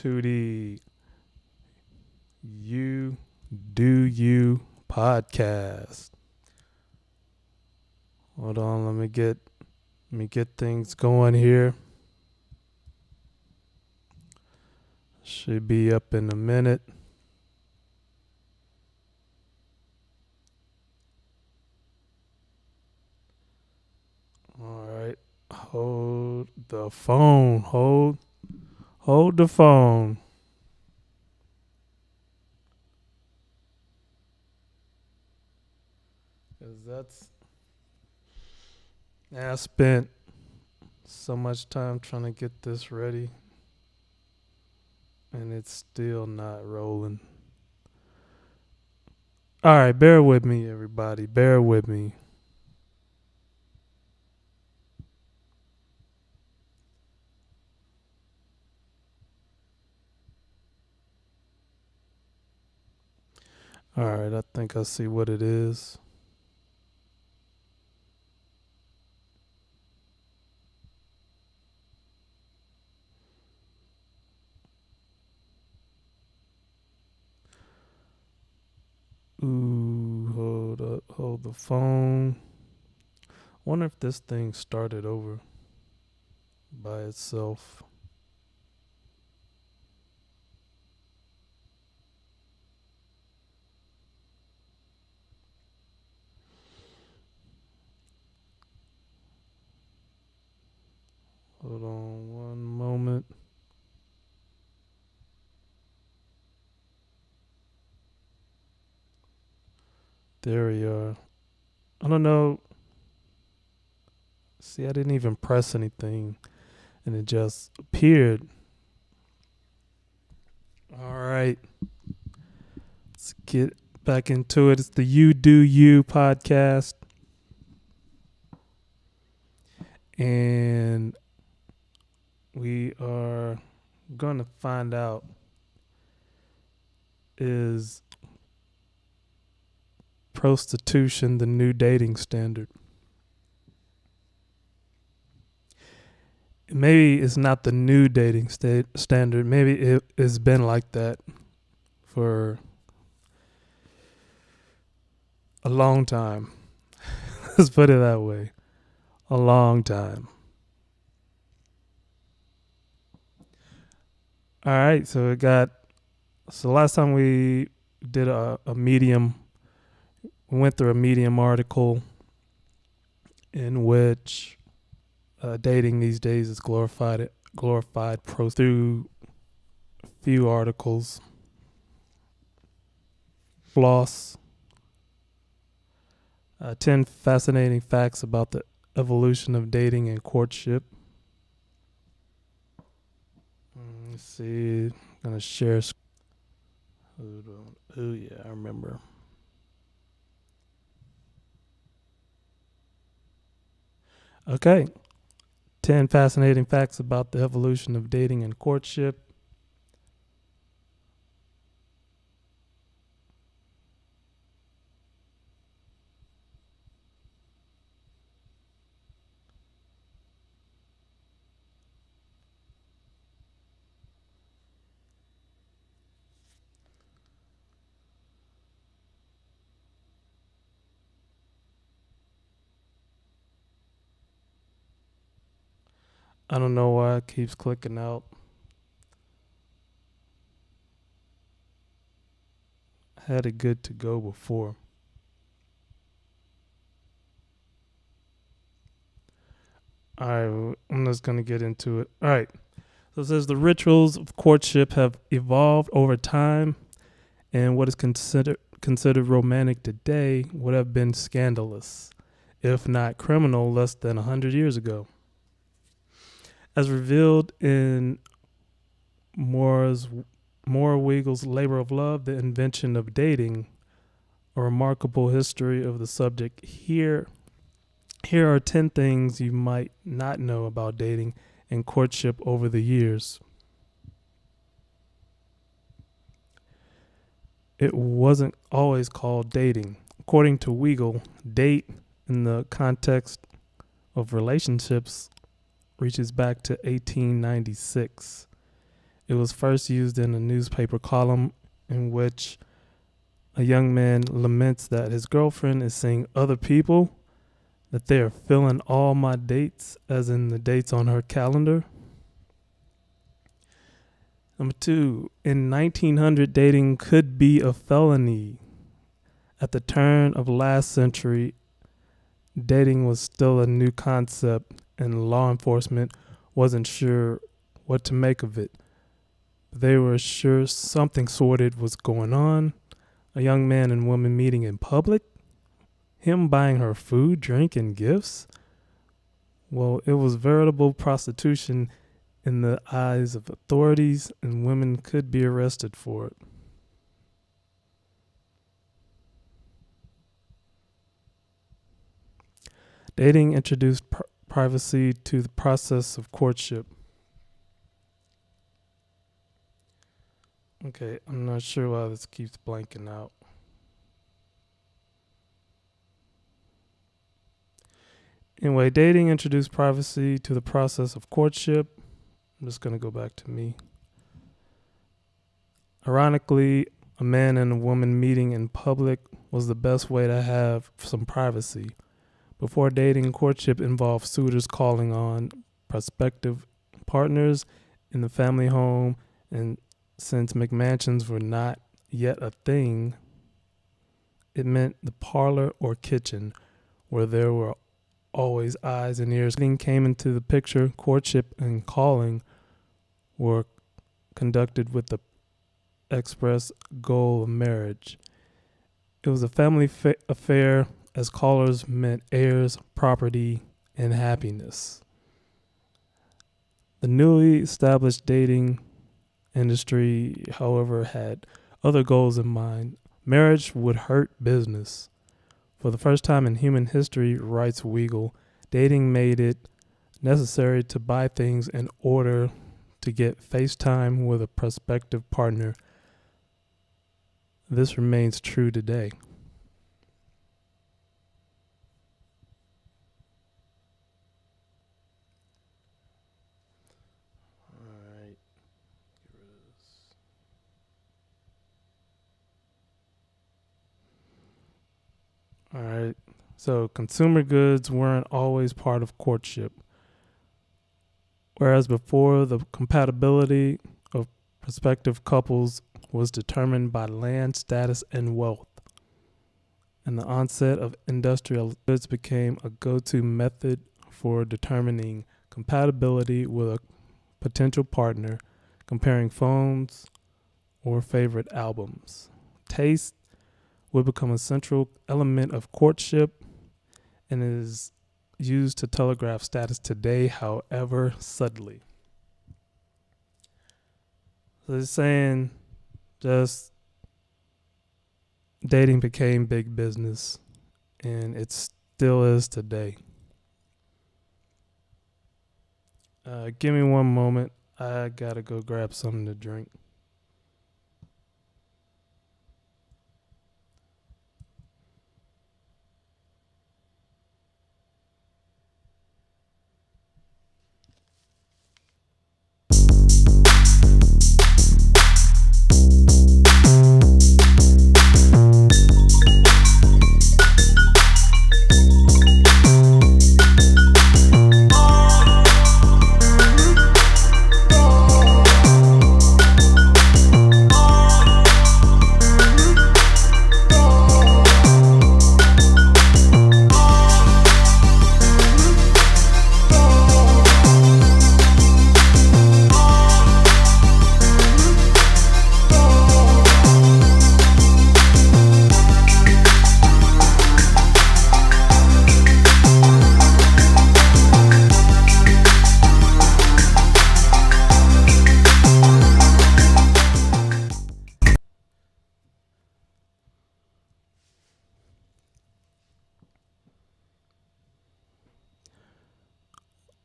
to the You Do You podcast. Hold on, let me get things going here. Should be up in a minute. All right. Hold the phone. Hold the phone. Cause I spent so much time trying to get this ready, and it's still not rolling. All right, bear with me, everybody. Bear with me. All right, I think I see what it is. Ooh, hold up, hold the phone. Wonder if this thing started over by itself. Hold on one moment. There we are. I don't know. See, I didn't even press anything, and it just appeared. All right. Let's get back into it. It's the You Do You podcast. And we are going to find out, is pro-stitution the new dating standard? Maybe it's not the new dating standard. Maybe it has been like that for a long time. Let's put it that way. A long time. All right, so last time we did a Medium, we went through a Medium article in which dating these days is glorified pro through a few articles. Floss. 10 fascinating facts about the evolution of dating and courtship. Let's see. I'm going to share. Oh, yeah, I remember. Okay. 10 fascinating facts about the evolution of dating and courtship. I don't know why it keeps clicking out. I had it good to go before. All right, I'm just going to get into it. All right. So it says the rituals of courtship have evolved over time, and what is considered romantic today would have been scandalous, if not criminal, less than 100 years ago. As revealed in Weigel's Labor of Love, The Invention of Dating, a remarkable history of the subject, here are 10 things you might not know about dating and courtship over the years. It wasn't always called dating. According to Weigel, date in the context of relationships reaches back to 1896. It was first used in a newspaper column in which a young man laments that his girlfriend is seeing other people, that they are filling all my dates, as in the dates on her calendar. Number 2, in 1900, dating could be a felony. At the turn of last century, dating was still a new concept and law enforcement wasn't sure what to make of it. They were sure something sordid was going on. A young man and woman meeting in public, him buying her food, drink, and gifts. Well, it was veritable prostitution in the eyes of authorities, and women could be arrested for it. Dating introduced privacy to the process of courtship. Okay, I'm not sure why this keeps blanking out. Anyway, dating introduced privacy to the process of courtship. I'm just going to go back to me. Ironically, a man and a woman meeting in public was the best way to have some privacy. Before dating, courtship involved suitors calling on prospective partners in the family home, and since McMansions were not yet a thing, it meant the parlor or kitchen where there were always eyes and ears. Dating came into the picture. Courtship and calling were conducted with the express goal of marriage. It was a family affair, as callers meant heirs, property, and happiness. The newly established dating industry, however, had other goals in mind. Marriage would hurt business. For the first time in human history, writes Weigel, dating made it necessary to buy things in order to get FaceTime with a prospective partner. This remains true today. All right. So consumer goods weren't always part of courtship. Whereas before, the compatibility of prospective couples was determined by land status and wealth. And the onset of industrial goods became a go-to method for determining compatibility with a potential partner, comparing phones or favorite albums. Taste would become a central element of courtship and is used to telegraph status today, however subtly. So it's saying just dating became big business, and it still is today. Give me one moment. I gotta go grab something to drink.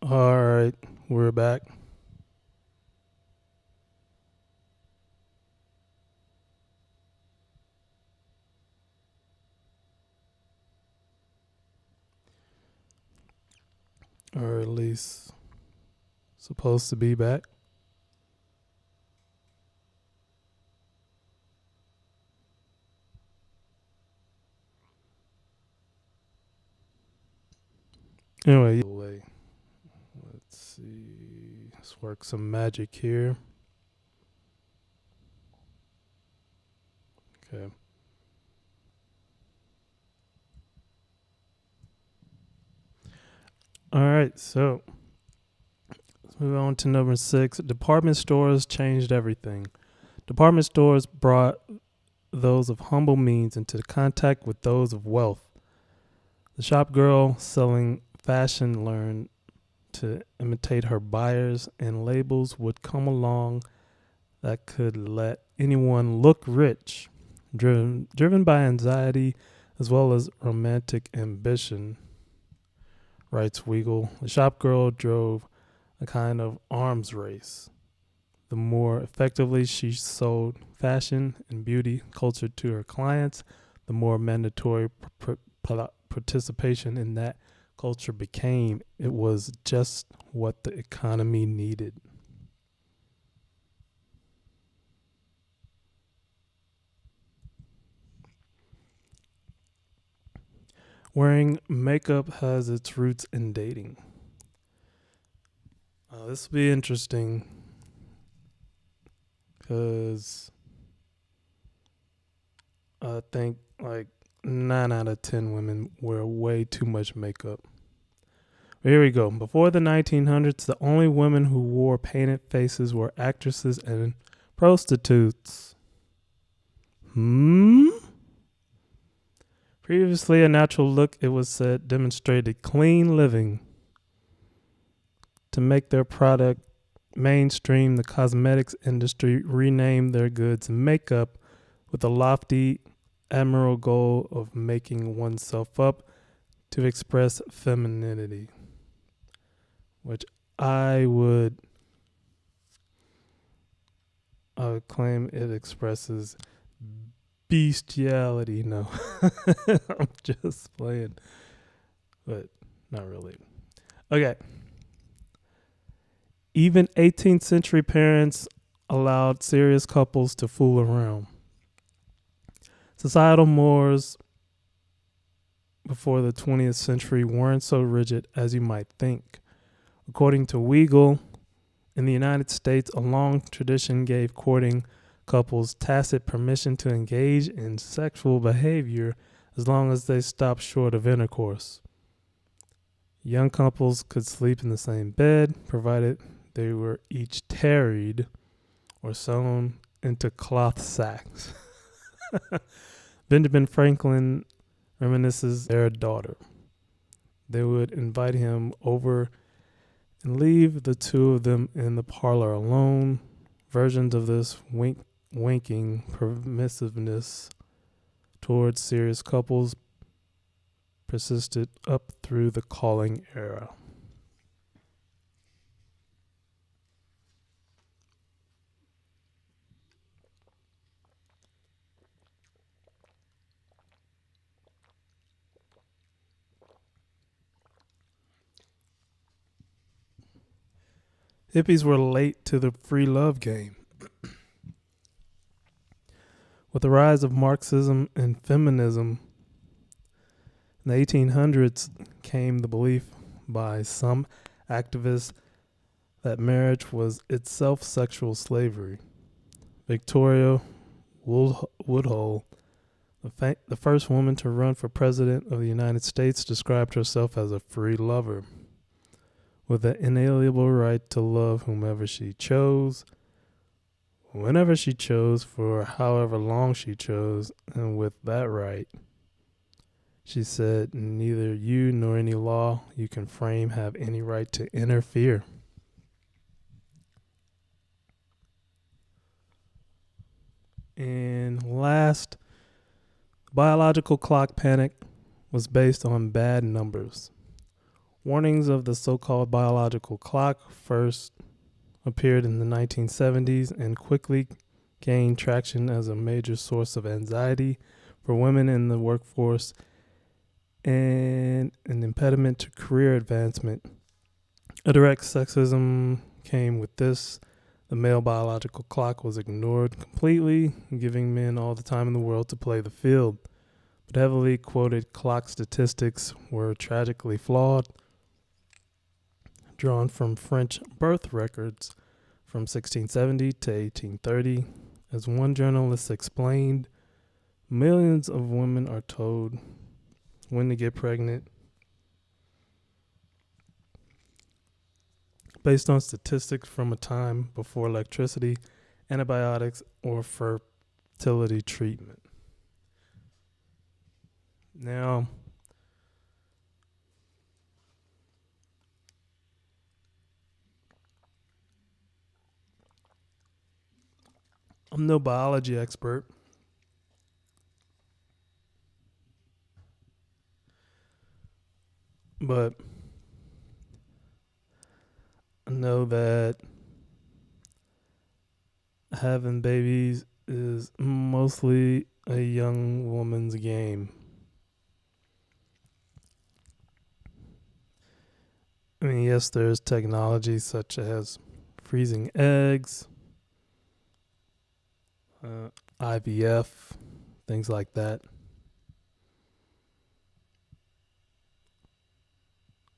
All right, we're back. Or at least supposed to be back. Anyway, let's see. Let's work some magic here. Okay. All right, so let's move on to number 6. Department stores changed everything. Department stores brought those of humble means into contact with those of wealth. The shop girl selling fashion learned to imitate her buyers, and labels would come along that could let anyone look rich, driven by anxiety as well as romantic ambition, writes Weigel. The shop girl drove a kind of arms race. The more effectively she sold fashion and beauty culture to her clients, the more mandatory participation in that culture became. It was just what the economy needed. Wearing makeup has its roots in dating. This will be interesting because I think like 9 out of 10 women wear way too much makeup. Here we go. Before the 1900s, the only women who wore painted faces were actresses and prostitutes. Previously a natural look, it was said, demonstrated clean living. To make their product mainstream, the cosmetics industry renamed their goods makeup with the lofty, admirable goal of making oneself up to express femininity, which I would claim it expresses bestiality. No, I'm just playing, but not really. Okay. Even 18th century parents allowed serious couples to fool around. Societal mores before the 20th century weren't so rigid as you might think. According to Weigel, in the United States, a long tradition gave courting couples tacit permission to engage in sexual behavior as long as they stopped short of intercourse. Young couples could sleep in the same bed, provided they were each tarried or sewn into cloth sacks. Benjamin Franklin reminisces their daughter. They would invite him over and leave the two of them in the parlor alone. Versions of this winking permissiveness towards serious couples persisted up through the calling era. Hippies were late to the free love game. With the rise of Marxism and feminism, in the 1800s came the belief by some activists that marriage was itself sexual slavery. Victoria Woodhull, the first woman to run for president of the United States, described herself as a free lover, with the inalienable right to love whomever she chose, whenever she chose, for however long she chose, and with that right, she said, neither you nor any law you can frame have any right to interfere. And last, biological clock panic was based on bad numbers. Warnings of the so-called biological clock first appeared in the 1970s and quickly gained traction as a major source of anxiety for women in the workforce and an impediment to career advancement. A direct sexism came with this. The male biological clock was ignored completely, giving men all the time in the world to play the field. But heavily quoted clock statistics were tragically flawed. drawn from French birth records from 1670 to 1830. As one journalist explained, millions of women are told when to get pregnant based on statistics from a time before electricity, antibiotics, or fertility treatment. Now, I'm no biology expert, but I know that having babies is mostly a young woman's game. I mean, yes, there's technology such as freezing eggs, IVF, things like that.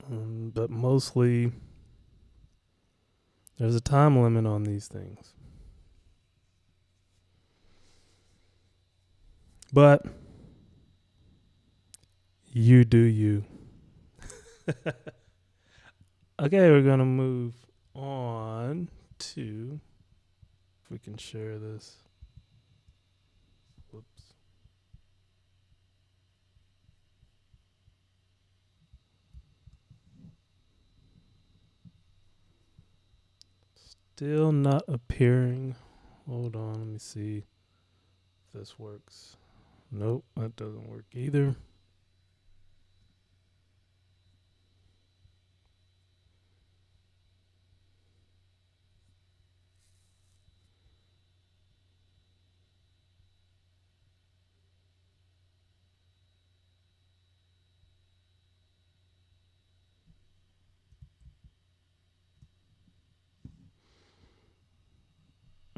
But mostly, there's a time limit on these things. But you do you. Okay, we're going to move on to, if we can share this. Whoops. Still not appearing. Hold on, let me see if this works. Nope, that doesn't work either.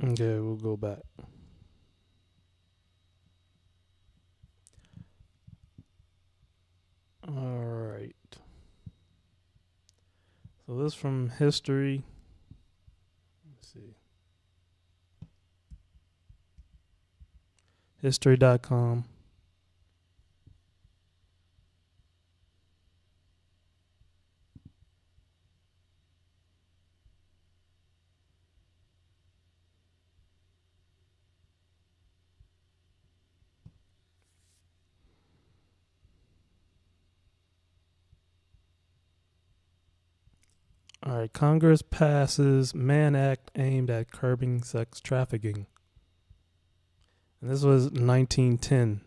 Okay, we'll go back. All right. So this from history. Let's see. History.com. All right, Congress passes Mann Act aimed at curbing sex trafficking. And this was 1910.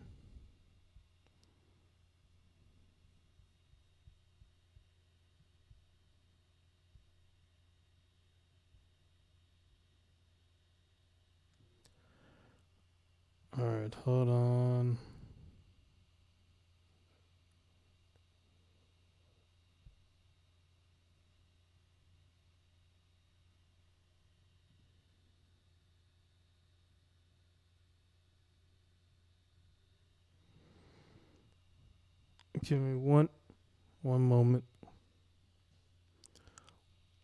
All right, hold on. Give me one moment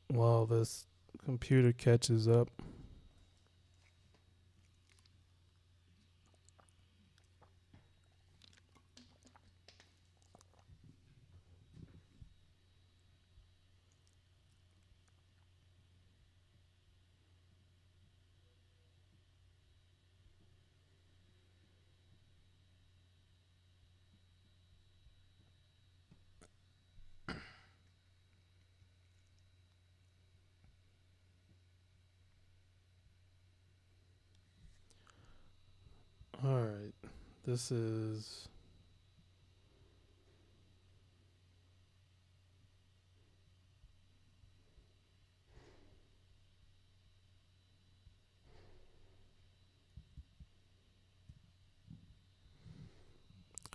while this computer catches up. All right, this is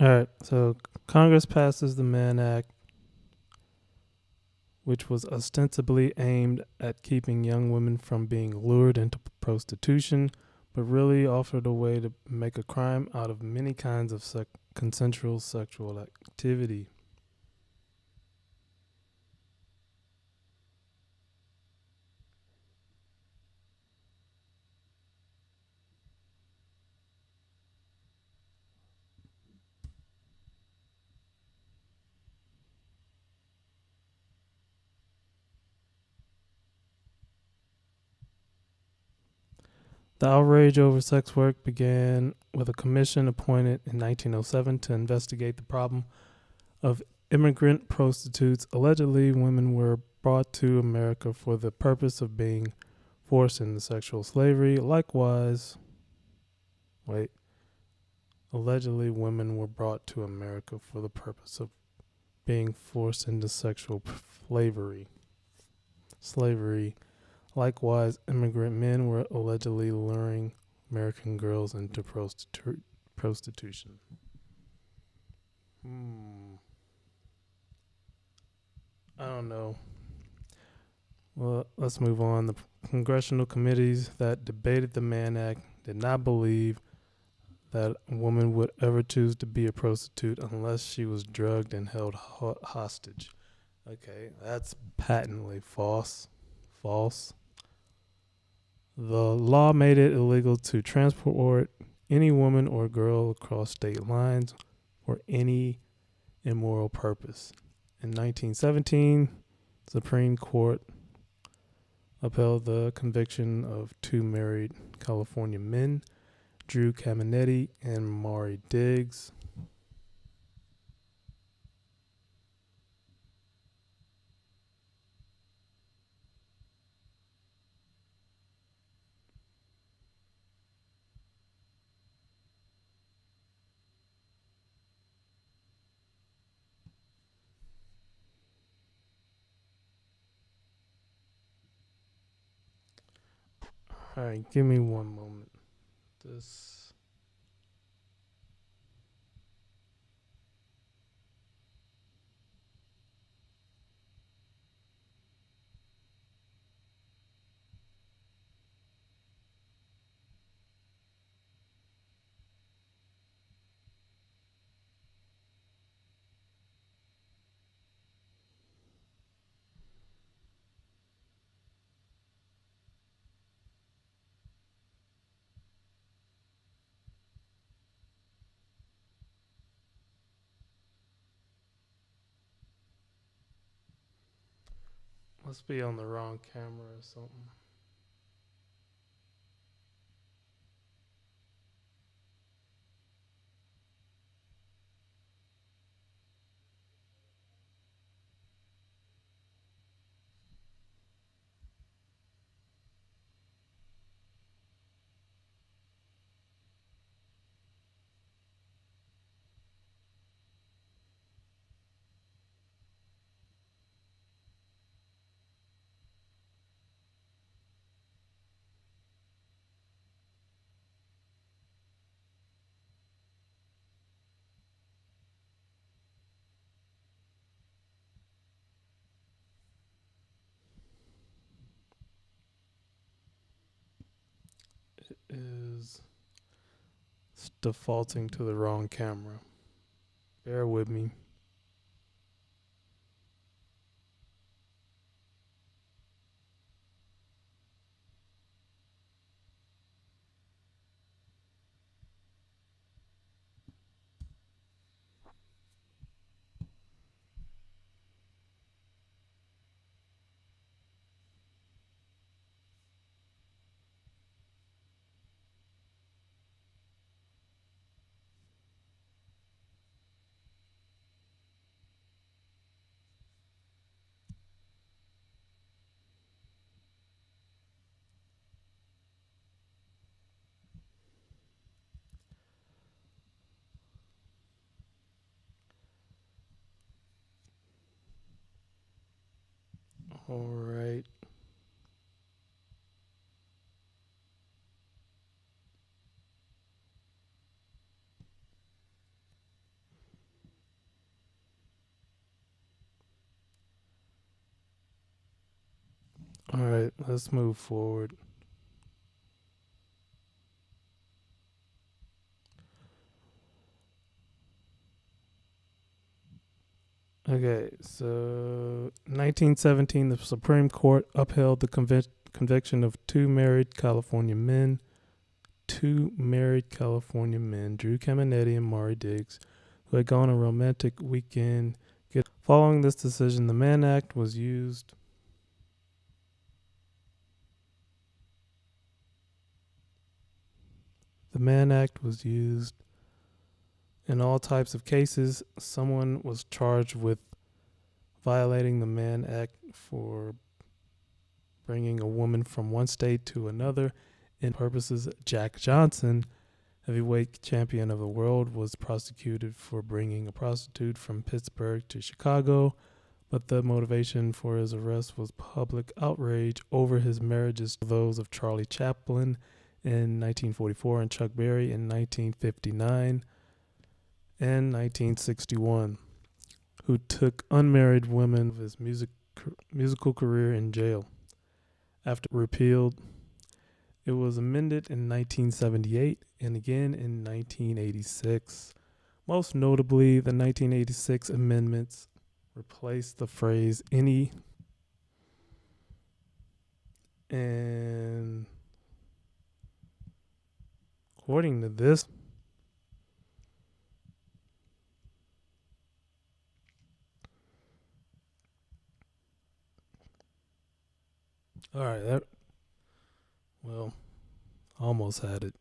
all right. So Congress passes the Mann Act, which was ostensibly aimed at keeping young women from being lured into prostitution, but really offered a way to make a crime out of many kinds of consensual sexual activity. The outrage over sex work began with a commission appointed in 1907 to investigate the problem of immigrant prostitutes. Allegedly, women were brought to America for the purpose of being forced into sexual slavery. Allegedly, women were brought to America for the purpose of being forced into sexual slavery. Likewise, immigrant men were allegedly luring American girls into prostitution. I don't know. Well, let's move on. The congressional committees that debated the Mann Act did not believe that a woman would ever choose to be a prostitute unless she was drugged and held hostage. Okay, that's patently false. The law made it illegal to transport any woman or girl across state lines for any immoral purpose. In 1917, the Supreme Court upheld the conviction of two married California men, Drew Caminetti and Maury Diggs. All right, give me one moment. Must be on the wrong camera or something. Is defaulting to the wrong camera. Bear with me. All right. All right, let's move forward. Okay, so 1917, the Supreme Court upheld the conviction of two married California men, Drew Caminetti and Maury Diggs, who had gone on a romantic weekend. Following this decision, the Mann Act was used The Mann Act was used in all types of cases. Someone was charged with violating the Mann Act for bringing a woman from one state to another in purposes. Jack Johnson, heavyweight champion of the world, was prosecuted for bringing a prostitute from Pittsburgh to Chicago, but the motivation for his arrest was public outrage over his marriages to those of Charlie Chaplin in 1944 and Chuck Berry in 1959 and 1961, who took unmarried women of his musical career in jail. After repealed, it was amended in 1978 and again in 1986. Most notably, the 1986 amendments replaced the phrase any and according to this, all right, almost had it.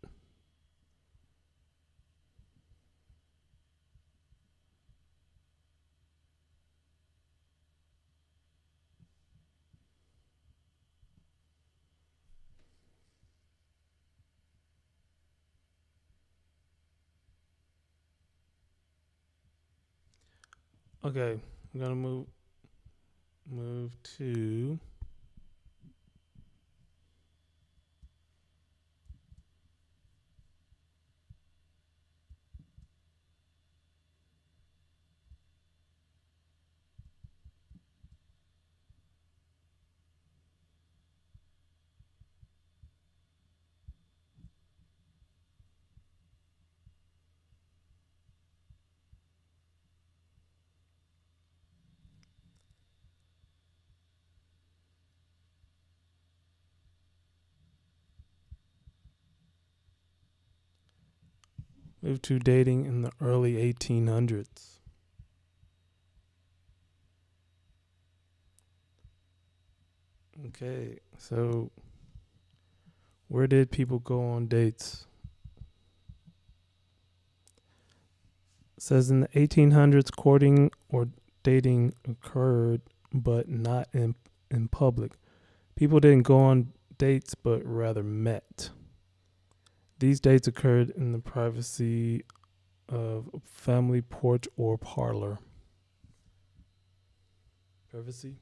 Okay, I'm gonna move to dating in the early 1800s. Okay, so where did people go on dates? It says in the 1800s, courting or dating occurred, but not in public. People didn't go on dates, but rather met. These dates occurred in the privacy of a family porch or parlor. Privacy.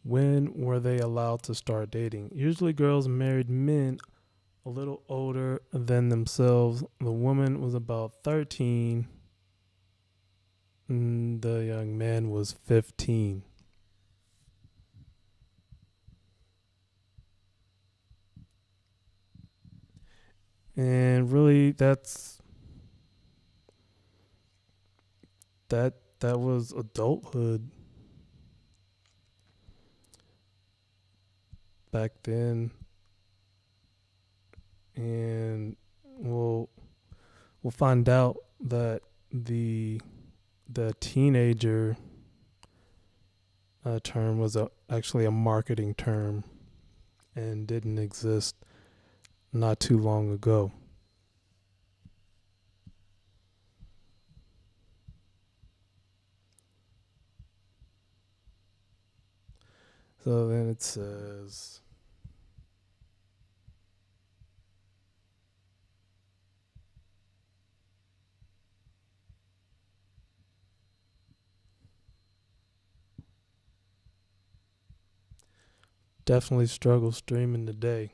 When were they allowed to start dating? Usually girls married men a little older than themselves. The woman was about 13. And the young man was 15. And really that was adulthood back then. And we'll find out that the teenager term was actually a marketing term and didn't exist not too long ago. So then it says, definitely struggle streaming today.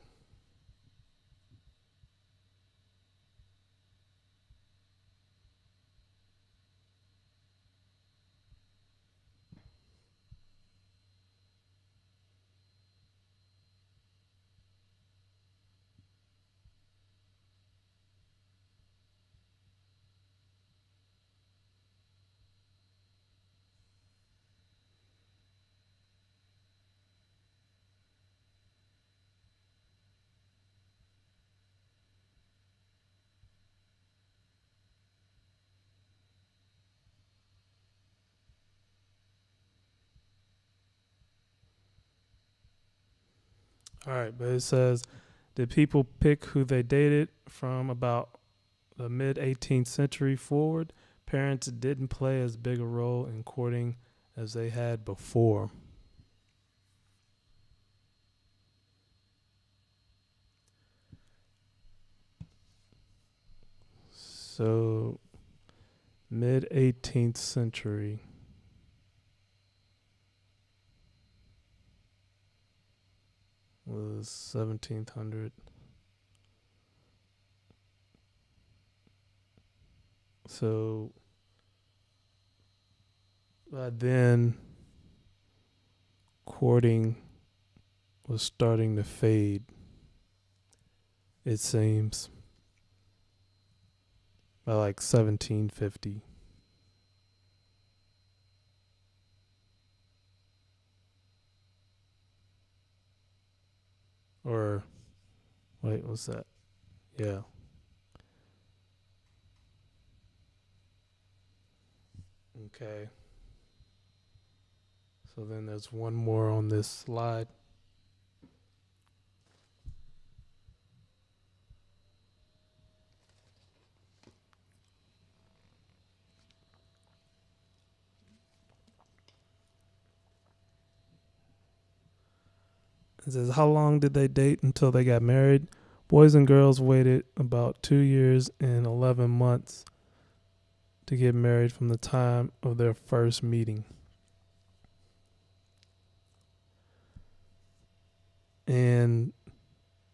All right, but it says, did people pick who they dated from about the mid 18th century forward? Parents didn't play as big a role in courting as they had before. So, mid 18th century. Was 1700. So by then, courting was starting to fade, it seems, by like 1750. Or, wait, what's that? Yeah. Okay. So then there's one more on this slide. It says, how long did they date until they got married? Boys and girls waited about 2 years and 11 months to get married from the time of their first meeting. And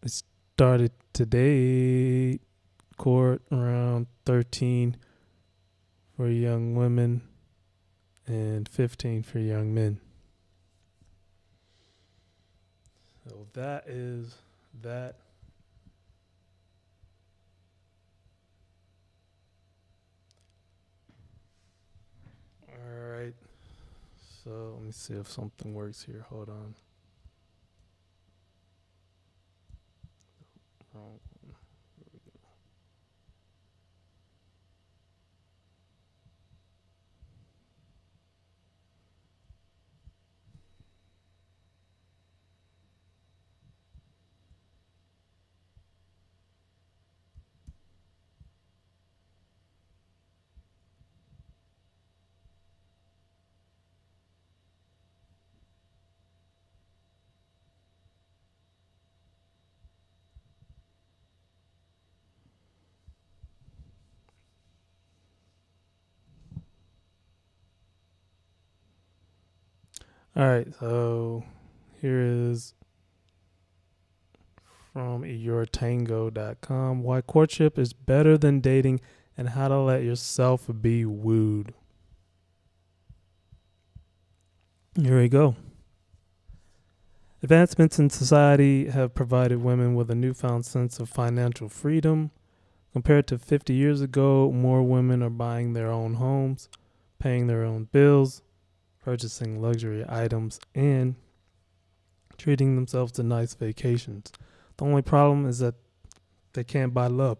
it started today, court around 13 for young women and 15 for young men. So that is that. All right. So let me see if something works here. Hold on. Wrong. Here we go. All right, so here is from yourtango.com. Why courtship is better than dating and how to let yourself be wooed. Here we go. Advancements in society have provided women with a newfound sense of financial freedom. Compared to 50 years ago, more women are buying their own homes, paying their own bills, purchasing luxury items, and treating themselves to nice vacations. The only problem is that they can't buy love.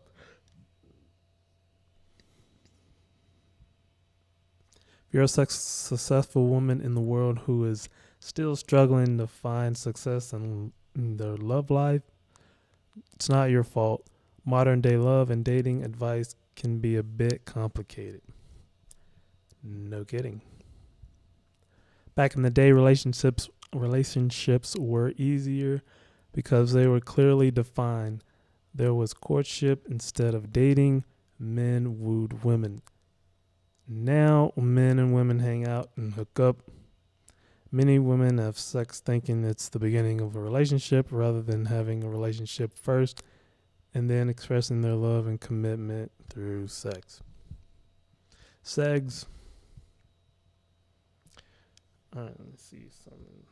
If you're a successful woman in the world who is still struggling to find success in their love life, it's not your fault. Modern day love and dating advice can be a bit complicated. No kidding. Back in the day, relationships were easier because they were clearly defined. There was courtship instead of dating. Men wooed women. Now, men and women hang out and hook up. Many women have sex thinking it's the beginning of a relationship rather than having a relationship first and then expressing their love and commitment through sex. Segs. All right, let me see something.